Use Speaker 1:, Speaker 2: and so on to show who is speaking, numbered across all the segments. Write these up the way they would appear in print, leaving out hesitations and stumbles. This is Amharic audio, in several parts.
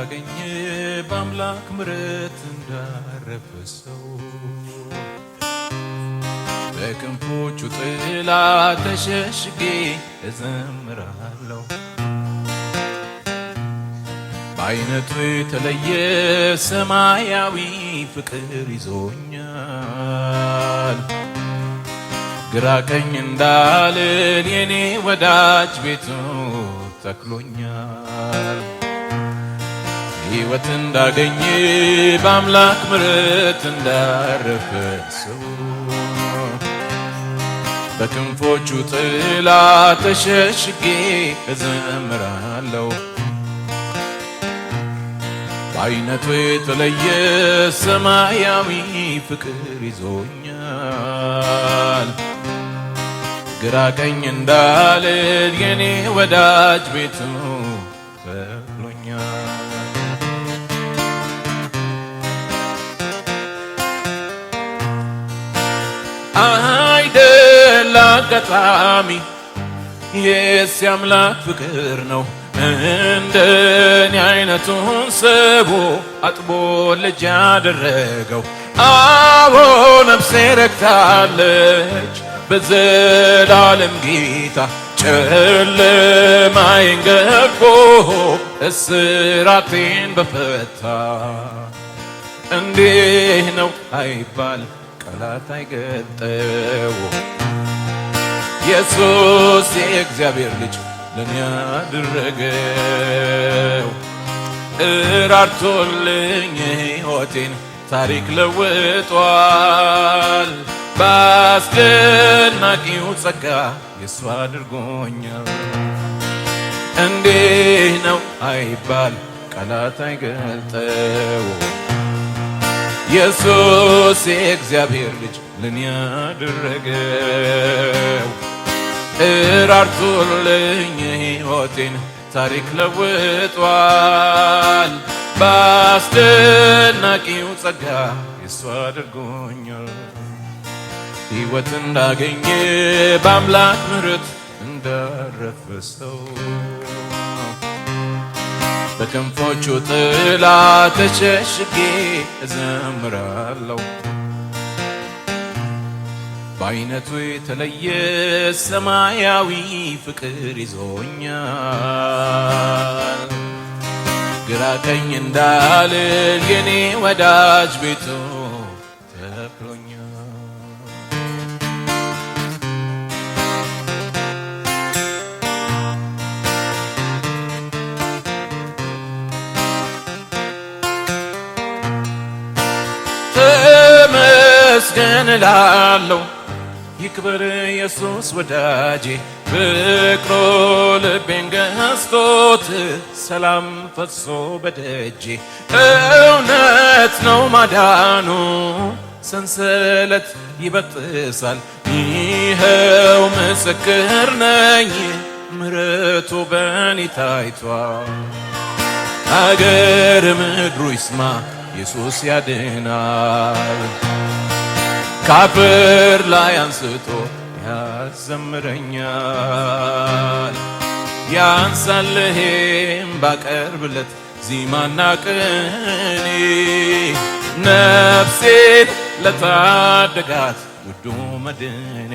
Speaker 1: እንዳገኘ በአምላክ ምሕረት እንዳረፈ ሰው በክንፎቹ ጥላ ተሸሽጌ እዘምራለሁ። በአይነቱ የተለየ ሰማያዊ ፍቅር ይዞኛል። ግራ ቀኝ እንዳልል የኔ ወዳጅ ቤቱ ተክሎኛል። ሕይወት እንዳገኘ በአምላክ ምሕረት እንዳረፈ ሰው በክንፎቹ ጥላ ተሸሽጌ እዘምራለሁ። በአይነቱ የተለየ ሰማያዊ ፍቅር ይዞኛል። ግራ ቀኝ እንዳልል የኔ ወዳጅ ቤቱ ተክሎኛል። አይደል አጋጣሚ የስ አምላክ ፍቅር ነው እንደኔ አይነቱን ስቦ አጥቦ ልጅ ያደረገው። አዎ ነፍሴ ረክታለች በዘላለም ጌታ ጨለማዬን ገፎ እስራቴን በፈታ። እንዲህ ነው አይባል ቃላት አይገልጠው ኢየሱስ የእግዚአብሔር ልጅ ለኔ ያደረገው። እራርቶልኝ ሕይወቴን ታሪክ ለውጧል። በአስደናቂው ጸጋ የሱ አድርጎኛል። እንዲህ ነው አይባል ቃላት አይገልጠው ኢየሱስ የእግዚአብሔር ልጅ ለኔ ያደረገው። እራርቶልኝ ሕይወቴን ታሪክ ለውጧል። በአስደናቂው ጸጋ የሱ አድርጎኛል። ሕይወት እንዳገኘ በአምላክ ምሕረት እንዳረፈ ሰው በክንፎቹ ጥላ ተሸሽጌ እዘምራለሁ። በአይነቱ የተለየ ሰማያዊ ፍቅር ይዞኛል። ግራ ቀኝ እንዳልል የኔ ወዳጅ ቤቱ ተክሎኛል። ተመስገን እላለሁ ይክበር ኢየሱስ ወዳጄ። ፍቅሩ ልቤን ገዝቶት ሰላም ፈሶ በደጄ። እውነት ነው ማዳኑ ሰንሰለት ይበጥሳል። ይኸው ምስክር ነኝ ምሕረቱ በኔ ታይቷል። አገር ምድሩ ይስማ ኢየሱስ ያድናል። ካፈር ላይ አንስቶ ያዘምረኛል። ያንሳልህም ባቀርብለት ዜማና ቅኔ። ነፍሴን ለታደጋት ውዱ መድኔ።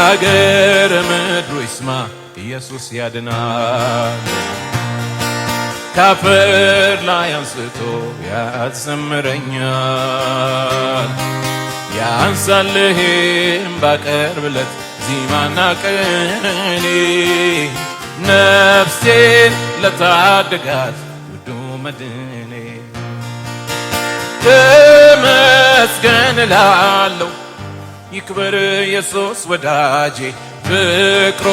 Speaker 1: አገር ምድሩ ይስማ ኢየሱስ ያድናል። ካፈር ላይ አንስቶ ያዘምረኛል። ያንሳልህም ባቀርብለት ዜማና ቅኔ። ነፍሴን ለታደጋት ውዱ መድኔ። ተመስገን እላለሁ ይክበር ኢየሱስ ወዳጄ። ፍቅሩ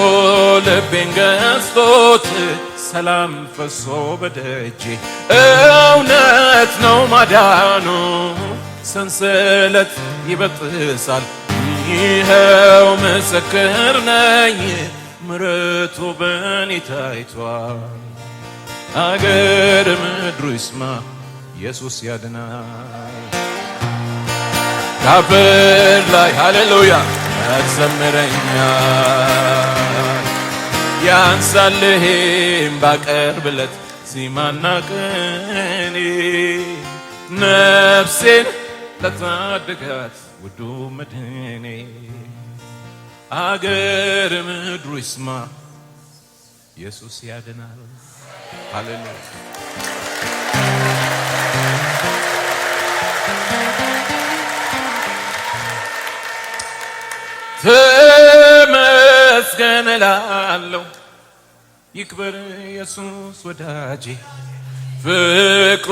Speaker 1: ልቤን ገዝቶት ሰላም ፈሶ በደጄ። እውነት ነው ማዳኑ ሰንሰለት ይበጥሳል። ይኸው ምስክር ነኝ ምሕረቱ በኔ ታይቷል። አገር ምድሩ ይስማ ኢየሱስ ያድናል። ካፈር ላይ ሃሌሉያ ያዘምረኛል። ያንሳልህም ባቀርብለት ዜማና ቅኔ ነፍሴን ለታደጋት ውዱ መድኔ አገር ምድሩ ይስማ ኢየሱስ ያድናል። ሃሌሉያ ተመስገን እላለሁ ይክበር ኢየሱስ ወዳጄ ፍቅሩ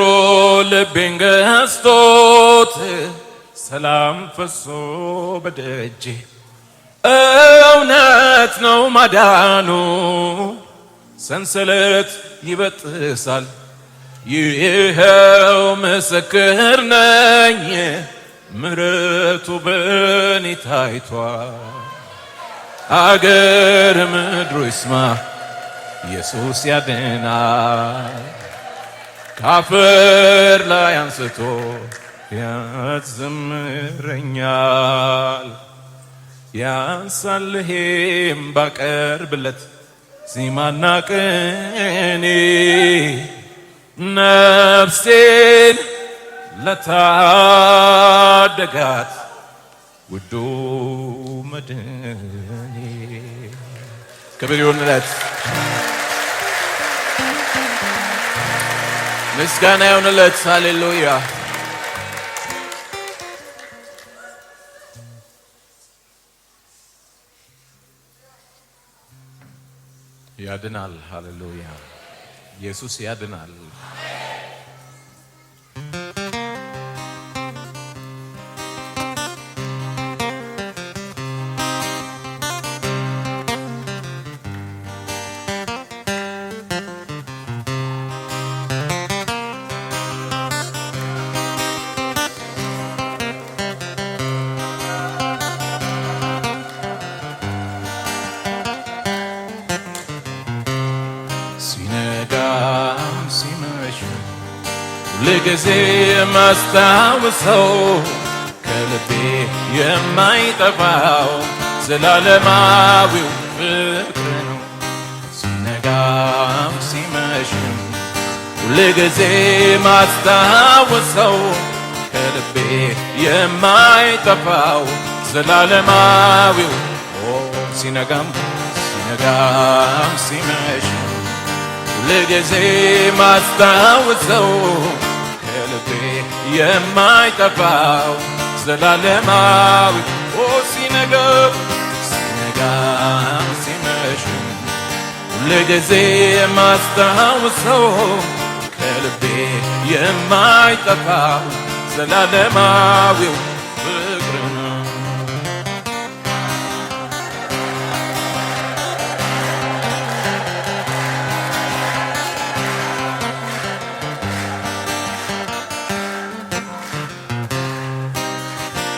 Speaker 1: ልቤን ገዝቶት ሰላም ፈሶ በደጄ እውነት ነው ማዳኑ ሰንሰለት ይበጥሳል ይኸው ምስክር ነኝ ምሕረቱ በኔ ታይቷል። አገር ምድሩ ይስማ ኢየሱስ ያድናል። ካፈር ላይ አንስቶ ያዘምረኛል። ያንሳልሄም ባቀርብለት ዜማና ቅኔ ነፍሴን ለታደጋት ውዱ መድኔ ክብር ይሁንለት፣ ምስጋና ይሁንለት። ሃሌሉያ ያድናል። ሃሌሉያ ኢየሱስ ያድናል። ሁልጊዜ ማስታውሰው ከልቤ የማይጠፋው ዘላለማዊው ፍቅር ነው። ሲነጋም ሲመሽም ሁልጊዜ ማስታውሰው ከልቤ የማይጠፋው ዘላለማዊው ሲነጋም ሲመሽም ሁልጊዜ ማስታውሰው ከልቤ የማይጠፋው ዘላለማዊ ሲነጋም ሲመሽም ሁልጊዜ ማስታውሰው ከልቤ የማይጠፋው ዘላለማዊው ፍቅር ነው።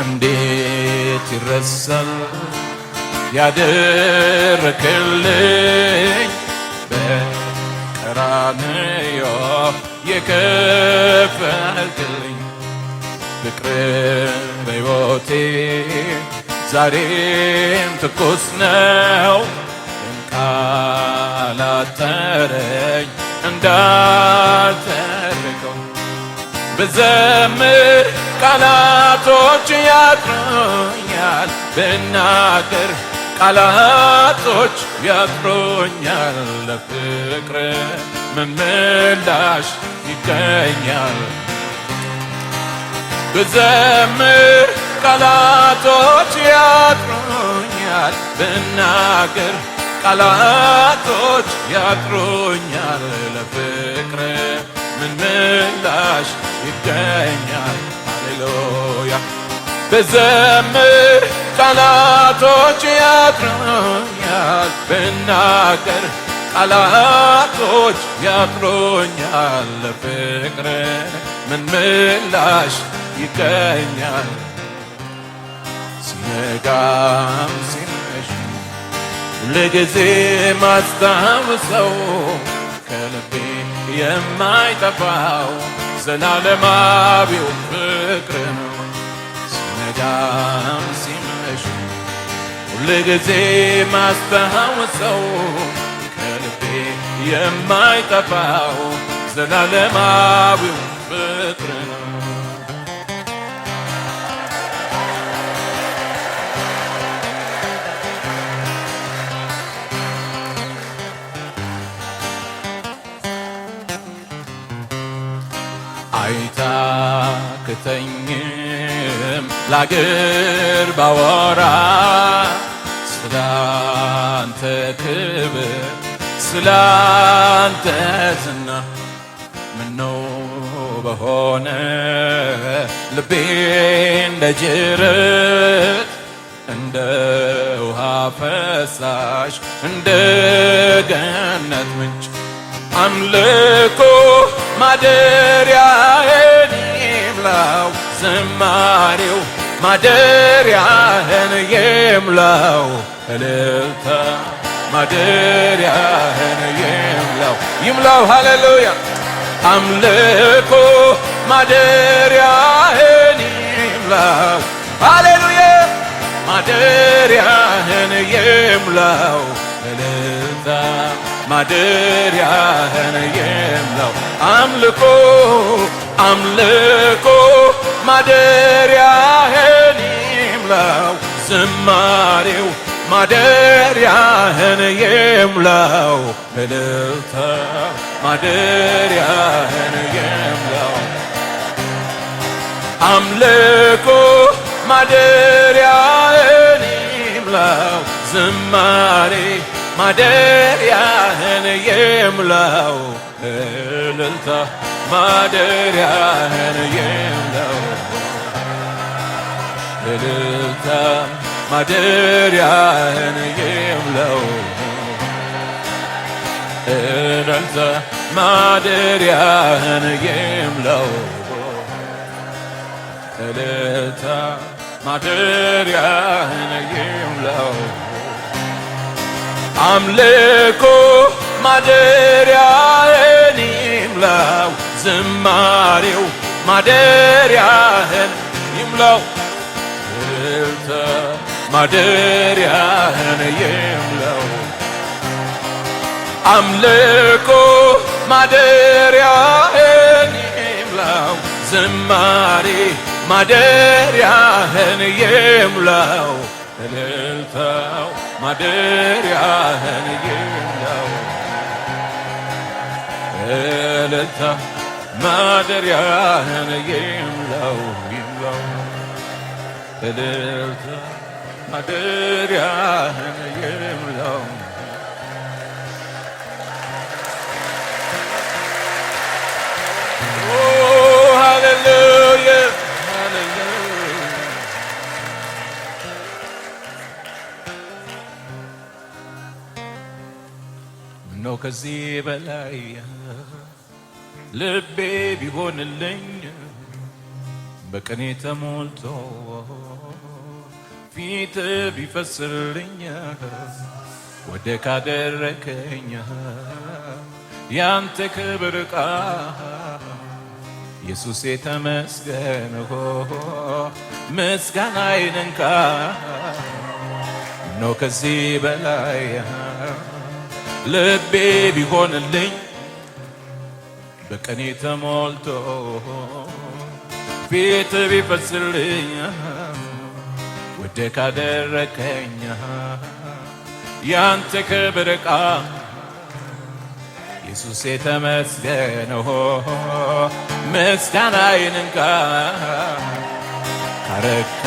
Speaker 1: እንዴት ይረሳል ያደረክልኝ በቀራንዮ የከፈልክልኝ ፍቅር በሕይወቴ ዛሬም ትኩስ ነው። ቃላጠረኝ እንዳልተረከው ብዘምር ቃላቶች ያጥሩኛል፣ ብናገር ቃላቶች ያጥሩኛል። ለፍቅር ምን ምላሽ ይገኛል? ብዘምር ቃላቶች ያጥሩኛል፣ ብናገር ቃላቶች ያጥሩኛል። ለፍቅር ምን ምላሽ ይገኛል? ሃሌሉያ ብዘምር ቃላቶች ያጥሩኛል፣ ብናገር ቃላቶች ያጥሩኛል። ለፍቅር ምን ምላሽ ይገኛል? ሲነጋም ሲመሽ ሁልጊዜ ማስታውሰው ከልቤ የማይጠፋው ዘላለማዊው ፍቅር ነው። ሲነጋም ሲመሽ ሁልጊዜ ማስታውሰው ከልቤ የማይጠፋው ዘላለማዊው ፍቅር ነው። አይታክተኝም ላገር ባወራ ስላንተ ክብር ስላንተ ዝና ምነው በሆነ ልቤ እንደ ጅረት እንደ ውሃ ፈሳሽ እንደ ገነት ምንጭ አምልኮ ማደሪያህን ይምላው ዝማሬው ማደሪያህን ይምላው እልልታ ማደሪያህን ይምላው ሃሌሉያ አምልኮ ማደሪያህን ይምላው ሃሌሉያ ማደሪያህን ይምላው እልልታ ማደሪያህን ይምላው አምልኮ ማደሪያህን ይምላው ዝማሬው ማደሪያህን ይምላው እልልታ ማደሪያህን ይምላው አምልኮ ማደሪያህን ይምላው ዝማሬ ማደሪያህን ይምላው እልልታ ማደሪያህን ይምላው እልልታ ማደሪያህን ይምላው እልልታ ማደሪያህን ይምላው እልልታ ማደሪያህን ይምላው አምልኮ ማደሪያህን ይምላው ዝማሬው ማደሪያህን ይምላው እልልታ ማደሪያህን ይምላው አምልኮ ማደሪያህን ይምላው ዝማሬ ማደሪያህን ይምላው እልልታው ማደሪያህን ይምላው እልልታ ማደሪያህን ይምላው እልልታ ማደሪያህን ይምላው ሃሌሉያ ምነው ከዚህ በላይ ልቤ ቢሆንልኝ በቅኔ ተሞልቶ ፊት ቢፈስልኝ ወደ ካደረከኝ ያንተ ክብር ዕቃ ኢየሱስ ተመስገን ምስጋናዬን እንካ ምነው ከዚህ በላይ ልቤ ቢሆንልኝ በቅኔ ተሞልቶ ፊት ቢፈስልኝ ወደ ካደረከኝ ያንተ ክብር ዕቃ ኢየሱስ ተመስገን ምስጋናዬን እንካ ካረካ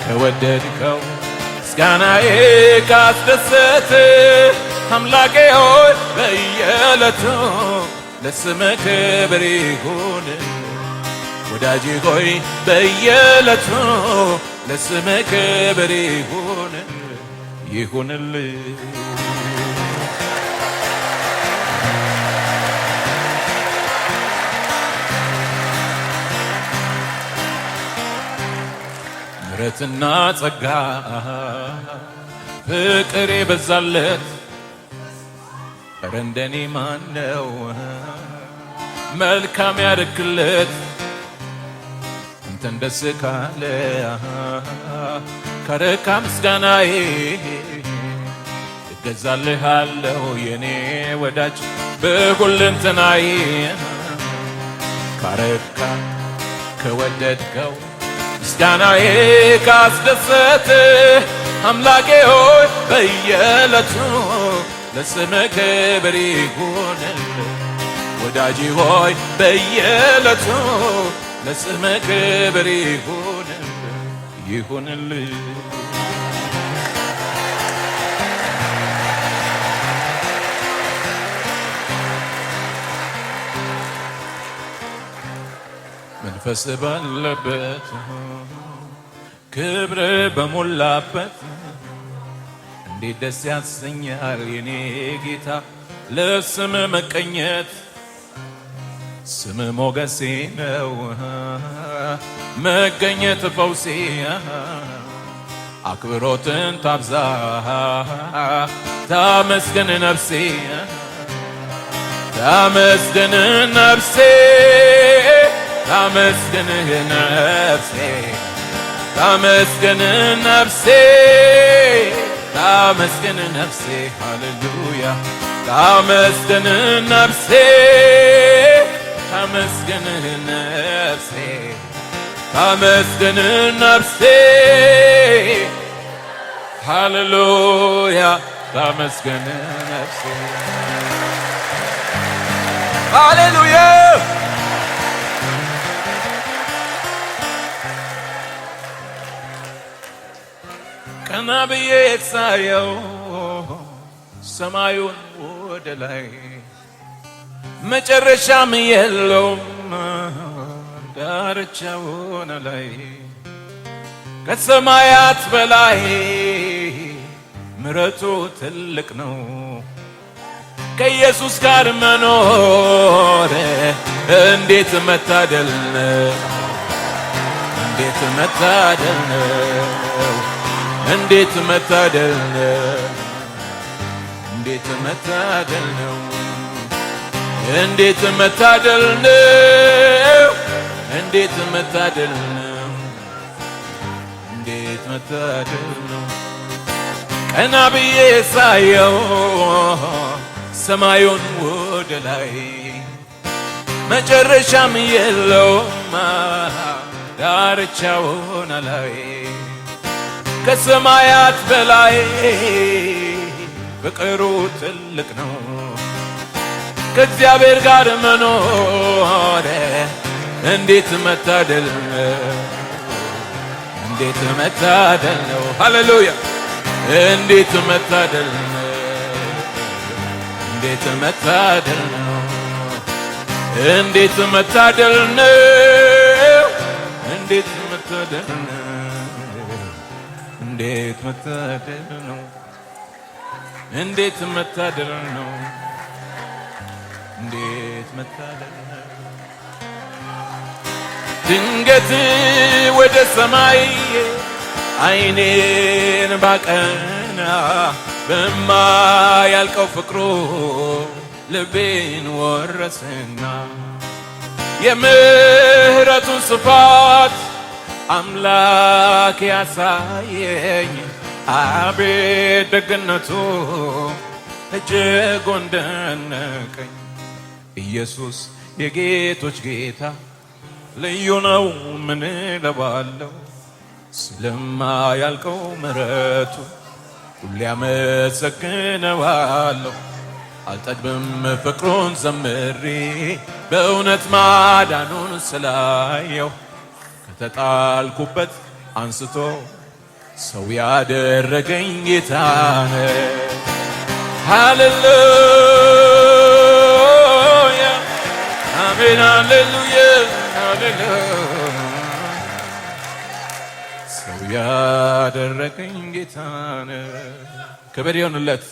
Speaker 1: ከወደድከው ምስጋናዬ ካስደሰት አምላኬ ሆይ በየዕለቱ ለስምህ ክብር ይሁን ወዳጄ ሆይ በየዕለቱ ለስምህ ክብር ይሁንልህ ምሕረትና ጸጋ ፍቅር የበዛለት ኧረ እንደኔ ማነው መልካም ያደርግለት አንተን ደስ ካለ ካረካ ምስጋናዬ እገዛልሃለሁ የኔ ወዳጅ በሁለንተናዬ ካረካ ከወደድከው ምስጋናዬ ካስደሰተ አምላኬ ሆይ በየዕለቱ ለስምህ ክብር ይሁንልህ ወዳጄ ሆይ በየዕለቱ ለስምህ ክብር ይሁንልህ መንፈስ ባለበት ክብር በሞላበት እንዴት ደስ ያሰኛል የኔ ጌታ ለስም መቀኘት ስም ሞገሴ ነው መገኘት ፈውሴ አክብሮትን ታብዛ ታመስገን ነፍሴ ታመስገን ነፍሴ ታመስገን ነፍሴ ታመስገን ነፍሴ ታመስገን ነፍሴ ሃሌሉያ ታመስገን ነፍሴ ታመስገን ነፍሴ ታመስገን ነፍሴ ሃሌሉያ ታመስገን ነፍሴ ሃሌሉያ ቀና ብዬ ሳየው ሰማዩን ወደ ላይ መጨረሻም የለውም ዳርቻውን ላይ ከሰማያት በላይ ምሕረቱ ትልቅ ነው ከኢየሱስ ጋር መኖር እንዴት መታደል ነው እንዴት መታደል ነው እንዴት መታደል ነው እንዴት መታደል ነው እንዴት መታደል ነው እንዴት መታደል ነው እንዴት መታደል ነው ቀና ብዬ ሳየው ሰማዩን ወደ ላይ መጨረሻም የለውም ዳርቻውን ላይ ከሰማያት በላይ ፍቅሩ ትልቅ ነው ከእግዚአብሔር ጋር መኖር እንዴት መታደል ነው እንዴት መታደል ነው ሃሌሉያ እንዴት መታደል ነው እንዴት መታደል ነው እንዴት መታደል ነው እንዴት መታደል ነው እንዴት መታደል ነው እንዴት መታደል ነው እንዴት መታደል ነው ድንገት ወደ ሰማይ አይኔን ባቀና በማያልቀው ፍቅሩ ልቤን ወረሰና የምህረቱን ስፋት አምላክ ያሳየኝ አቤት ደግነቱ እጅግ ደነቀኝ ኢየሱስ የጌቶች ጌታ ልዩ ነው ምን እለዋለሁ ስለማያልቀው ምሕረቱ ሁሌ አመሰግነዋለሁ አልጠግብም ፍቅሩን ዘምሬ በእውነት ማዳኑን ስላየው ከተጣልኩበት አንስቶ ሰው ያደረገኝ ጌታ ነው ሃሌሉያ አሜን ሃሌሉያ ሃሌሉያ ሰው ያደረገኝ ጌታ ነው ክብር ይሁንለት